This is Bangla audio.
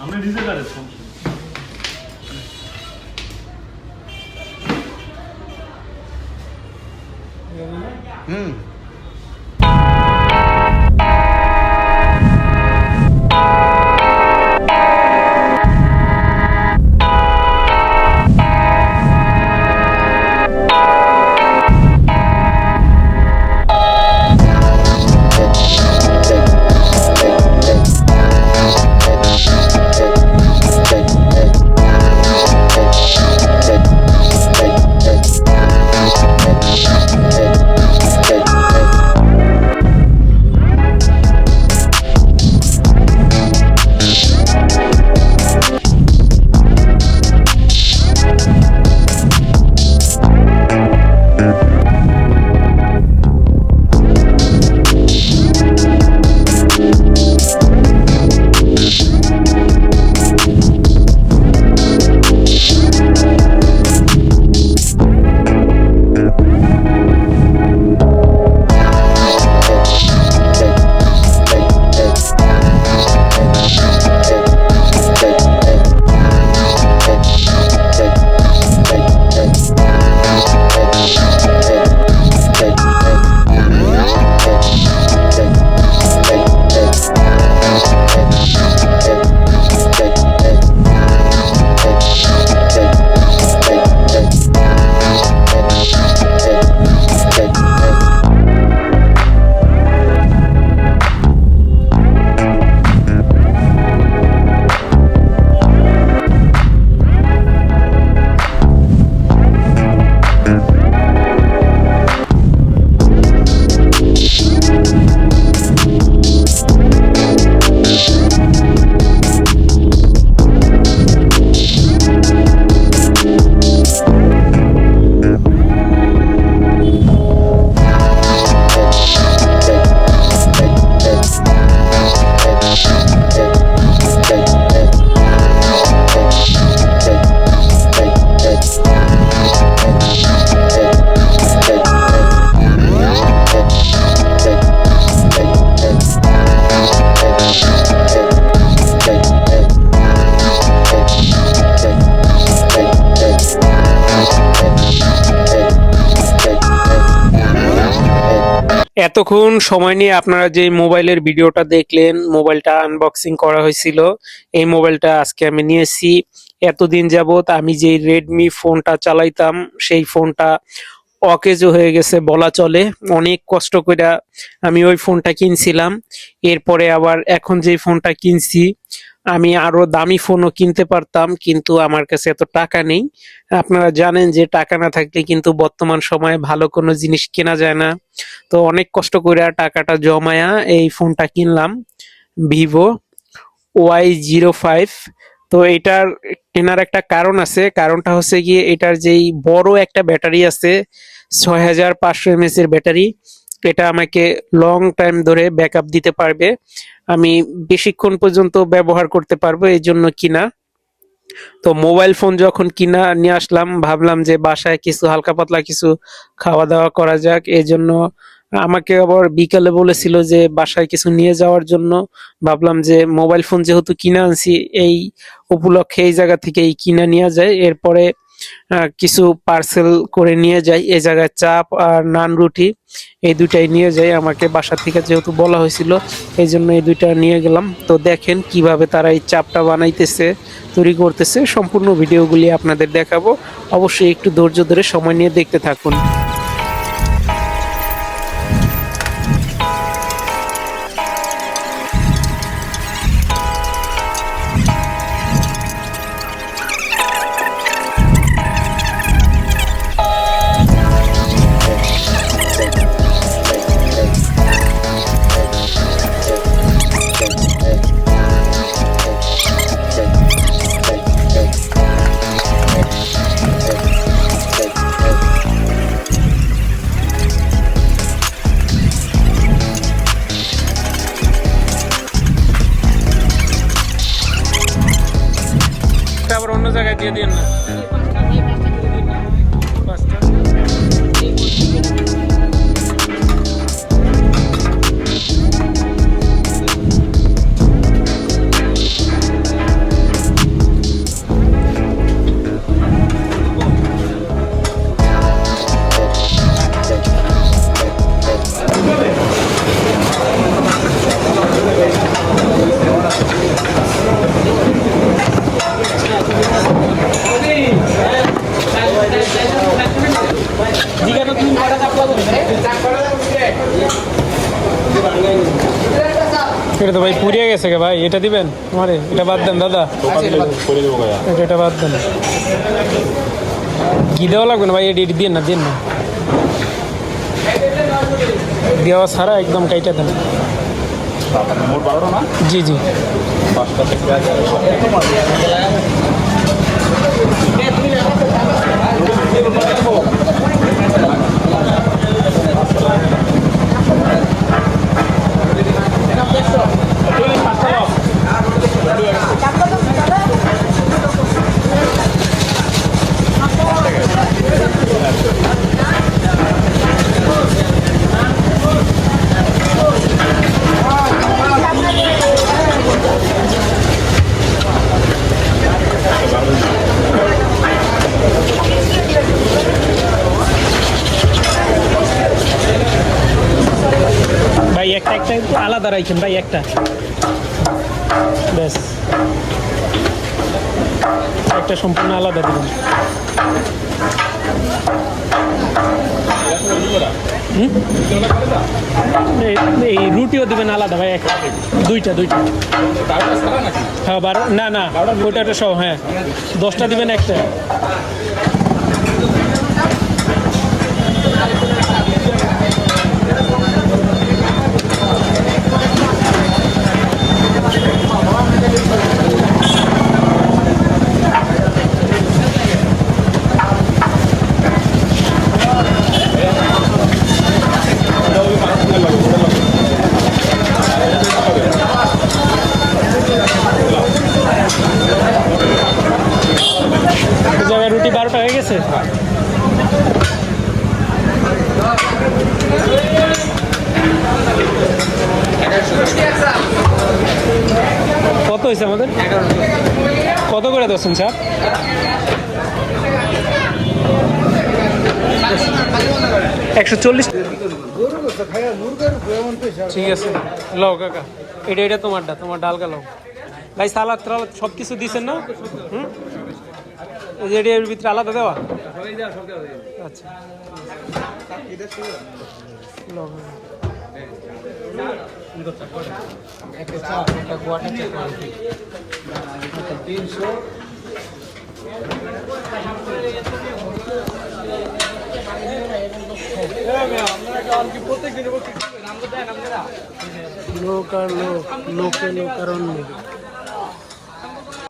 আমরা নিজে কাজের সমস্যা। হুম। এতক্ষণ সময় নিয়ে আপনারা যে মোবাইলের ভিডিওটা দেখলেন, মোবাইলটা আনবক্সিং করা হয়েছিল। এই মোবাইলটা আজকে আমি নিয়েছি। এতদিন যাবত আমি যে রেডমি ফোনটা চালাইতাম, সেই ফোনটা অকেজো হয়ে গেছে বলা চলে। অনেক কষ্ট করে আমি ওই ফোনটা কিনছিলাম। এরপরে আবার এখন যে ফোনটা কিনছি, আমি আরো দামি ফোনও কিনতে পারতাম, কিন্তু আমার কাছে এত টাকা নেই। আপনারা জানেন যে টাকা না থাকলে কিন্তু বর্তমান সময়ে ভালো কোনো জিনিস কেনা যায় না। তো অনেক কষ্ট করে টাকাটা জমায়া এই ফোনটা কিনলাম, ভিভো Y05। তো এটার কেনার একটা কারণ আছে। কারণটা হচ্ছে গিয়ে এটার যেই বড় একটা ব্যাটারি আছে, 6500 mAh এর ব্যাটারি। এটা আমাকে লং টাইম ধরে ব্যাকআপ দিতে পারবে, আমি বেশিক্ষণ পর্যন্ত ব্যবহার করতে পারবো, এই জন্য কিনা। তো মোবাইল ফোন যখন কিনা নিয়ে আসলাম, ভাবলাম যে বাসায় কিছু হালকা পাতলা কিছু খাওয়া দাওয়া করা যাক। এই জন্য আমাকে আবার বিকালে বলেছিল যে বাসায় কিছু নিয়ে যাওয়ার জন্য। ভাবলাম যে মোবাইল ফোন যেহেতু কিনে আনছি, এই উপলক্ষে এই জায়গা থেকে এই কিনা নিয়ে যায়। এরপরে কিছু পার্সেল করে নিয়ে যাই। এই জায়গায় চাপ আর নান রুটি এই দুইটাই নিয়ে যাই, আমাকে বাসা থেকে যেহেতু বলা হয়েছিল, এই জন্য এই দুইটা নিয়ে গেলাম। তো দেখেন কিভাবে তারা এই চাপটা বানাইতেছে, তৈরি করতেছে। সম্পূর্ণ ভিডিওগুলি আপনাদের দেখাবো, অবশ্যই একটু ধৈর্য ধরে সময় নিয়ে দেখতে থাকুন। আবার অন্য জায়গায় দিয়ে দিন না। এটা দিবেন আমারে, এটা বাদ দেন দাদা, এটা বাদ দেন। ঘি দেওয়া লাগবে না ভাই, এটি দিন না, দিন না, দেওয়া ছাড়া একদম কাইটা দেন। জি জি। ভাই একটা একটা একটু আলাদা রাখেন ভাই, একটা ব্যাস, একটা সম্পূর্ণ আলাদা দিবেন। এই রুটিও দিবেন আলাদা ভাই, একটা দুইটা দুইটা। হ্যাঁ 12 না না ওইটা সহ, হ্যাঁ 10টা দিবেন একটা। রুটি 12টা হয়ে গেছে। কত হয়েছে আমাদের? কত করে দিচ্ছেন স্যার? 140। ঠিক আছে লও কাকা, এটা তোমারটা, তোমার ডালকা লও ভাই। সালাদ টালাদ সব কিছু দিচ্ছেন না? হুম, এর ভিতরে আলাদা দেওয়া। আচ্ছা লোক আর লোক, লোকে লোক আর অন্য।